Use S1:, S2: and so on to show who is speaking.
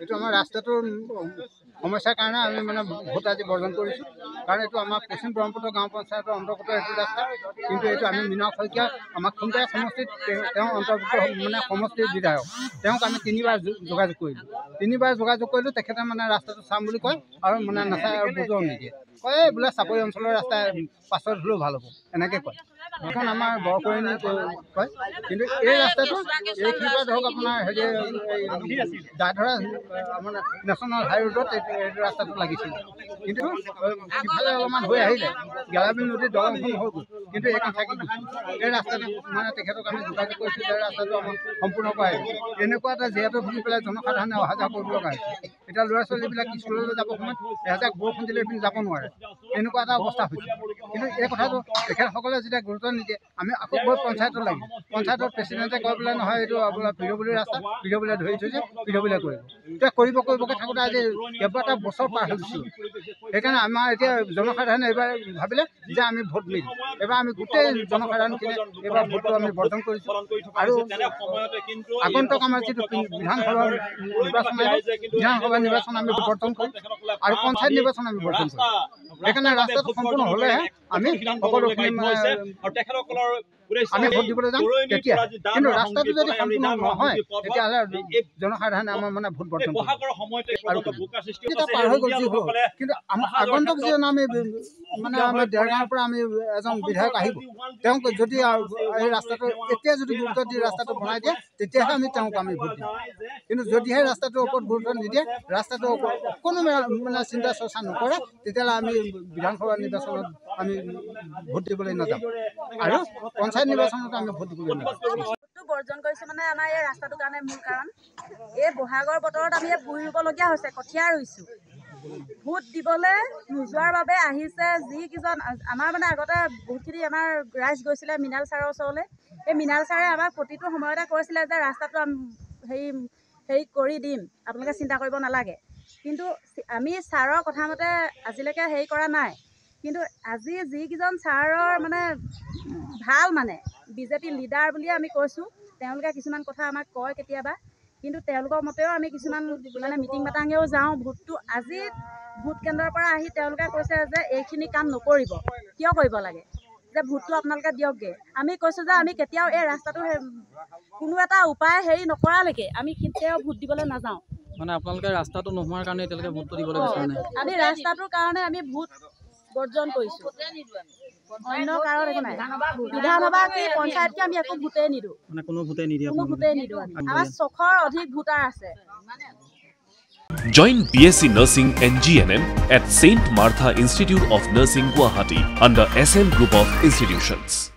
S1: এইটো আমাৰ ৰাস্তাটোৰ সমস্যাৰ কাৰণে আমি মানে ভোট আজি বৰ্জন কৰিছোঁ। কাৰণ এইটো আমাৰ পশ্চিম ব্ৰহ্মপুত্ৰ গাঁও পঞ্চায়তৰ অন্তৰ্গত এইটো ৰাস্তা, কিন্তু এইটো আমি মীনা শইকীয়া আমাক খুমটাই সমষ্টিত তেওঁ অন্তৰ্ভুক্ত মানে সমষ্টিৰ বিধায়ক, তেওঁক আমি 3বাৰ যোগাযোগ কৰিলোঁ। তেখেতে মানে ৰাস্তাটো চাম বুলি কয় আৰু মানে নাচায় আৰু বুজোৱাও নিদিয়ে, কয় বোলে চাপৰি অঞ্চলৰ ৰাস্তা পাছত হ'লেও ভাল হ'ব এনেকৈ কয়। এখন আমাৰ বৰকৰণী কয়, কিন্তু এই ৰাস্তাটো এইখিনিৰ পৰা ধৰক আপোনাৰ দাধৰা আমাৰ নেশ্যনেল হাই ৰোডত এইটো ৰাস্তাটো লাগিছিল, কিন্তু সিফালে অলপমান হৈ আহিলে গেলাবিল নদীৰ দলংখন হৈ গ'ল, কিন্তু এইখন থাকি গৈছিল। এই ৰাস্তাটো মানে তেখেতক আমি যোগাযোগ কৰিছোঁ যে ৰাস্তাটো আমাক সম্পূৰ্ণ কৰাই এনেকুৱা এটা যিহেতু ভুগি পেলাই জনসাধাৰণে অহা যোৱা কৰিব লগা হৈছে। এতিয়া ল'ৰা ছোৱালীবিলাক স্কুললৈ যাব সময়ত এজাক বৰষুণ দিলে এইপিনে যাব নোৱাৰে, এনেকুৱা এটা অৱস্থা হৈছে। কিন্তু এই কথাটো তেখেতসকলে যেতিয়া গুৰুত্ব নিদিয়ে, আমি আকৌ গৈ পঞ্চায়তত লাগিব। পঞ্চায়তৰ প্ৰেচিডেণ্টে কৈ পেলাই নহয় এইটো আপোনাৰ পিডব্লিউ ৰাস্তা, পিডব্লিউ ধৰি থৈছে, পিডব্লিউ কৰিব। এতিয়া কৰিবকৈ থাকোঁতে আজি কেইবাটা বছৰ পাৰ হৈ গৈছোঁ। সেইকাৰণে আমাৰ এতিয়া জনসাধাৰণে এইবাৰ ভাবিলে যে আমি ভোট নিদিম। এইবাৰ আমি গোটেই জনসাধাৰণখিনি এইবাৰ ভোটটো আমি বৰ্জন কৰিছোঁ। আৰু আগন্তুক আমাৰ যিটো বিধানসভা নিৰ্বাচন আমি বৰ্জন কৰিম আৰু পঞ্চায়ত নিৰ্বাচন আমি বৰ্জন কৰিম। সেইকাৰণে ৰাস্তাটো সম্পূৰ্ণ হ'লেহে আমি সকলোখিনি আমি ভোট দিবলৈ যাম তেতিয়া। কিন্তু ৰাস্তাটো যদি সম্পূৰ্ণ নহয় তেতিয়াহ'লে জনসাধাৰণে আমাৰ মানে ভোট বৰ্জন কৰিব। আৰু এতিয়া পাৰ হৈ গ'ল যি হ'ল, কিন্তু আমাৰ আগন্তুক যিজন আমি মানে আমাৰ দেৰগাঁৱৰ পৰা আমি এজন বিধায়ক আহিব, তেওঁক যদি এই ৰাস্তাটো এতিয়া যদি গুৰুত্ব দি ৰাস্তাটো বনাই দিয়ে তেতিয়াহে আমি ভোট দিম। কিন্তু যদিহে ৰাস্তাটোৰ ওপৰত গুৰুত্ব নিদিয়ে, ৰাস্তাটোৰ ওপৰত কোনো মানে চিন্তা চৰ্চা নকৰে, তেতিয়াহ'লে আমি বিধানসভা নিৰ্বাচনত আমি ভোট দিবলৈ নাযাম আৰু পঞ্চায়ত নিৰ্বাচনত আমি ভোট দিবলৈ নাযাম।
S2: বৰ্জন কৰিছোঁ মানে আমাৰ এই ৰাস্তাটোৰ কাৰণে মূল কাৰণ এই বহাগৰ বতৰত আমি ভুই ৰুবলগীয়া হৈছে, কঠীয়া ৰুইছোঁ। ভোট দিবলৈ নোযোৱাৰ বাবে আহিছে যিকেইজন আমাৰ মানে আগতে বহুতখিনি আমাৰ ৰাইজ গৈছিলে মৃণাল ছাৰৰ ওচৰলৈ। এই মৃণাল ছাৰে আমাক প্ৰতিটো সময়তে কৈছিলে যে ৰাস্তাটো হেৰি কৰি দিম, আপোনালোকে চিন্তা কৰিব নালাগে। কিন্তু আমি ছাৰৰ কথা মতে আজিলৈকে হেৰি কৰা নাই। কিন্তু আজি যিকেইজন ছাৰৰ মানে ভাল মানে বিজেপি লিডাৰ বুলিয়ে আমি কৈছোঁ, তেওঁলোকে কিছুমান কথা আমাক কয় কেতিয়াবা, কিন্তু তেওঁলোকৰ মতেও আমি কিছুমান মানে মিটিং মাটাঙেও যাওঁ। আজি ভোট কেন্দ্ৰৰ পৰা আহি তেওঁলোকে কৈছে যে এইখিনি কাম নকৰিব, কিয় কৰিব লাগে, যে ভোটটো আপোনালোকে দিয়কগৈ। আমি কৈছোঁ যে আমি কেতিয়াও এই ৰাস্তাটো কোনো এটা উপায় হেৰি নকৰালৈকে আমি কেতিয়াও ভোট দিবলৈ নাযাওঁ।
S3: মানে আপোনালোকে ৰাস্তাটো নোহোৱাৰ কাৰণে এতিয়ালৈকে ভোটটো দিবলৈ বিচৰা নাই?
S2: আমি ৰাস্তাটোৰ কাৰণে আমি ভোট বৰ্জন কৰিছোঁ, অন্য কাৰণ একো নাই। বিধানসভা কি পঞ্চায়ত কি আমি একো ভোটেই নিদিওঁ,
S3: মানে কোনো ভোটেই নিদিয়ে?
S2: আমাৰ 600ৰ অধিক ভোটাৰ আছে।
S4: Join BSc Nursing and GNM at St. Martha Institute of Nursing, Guwahati under SM Group of Institutions.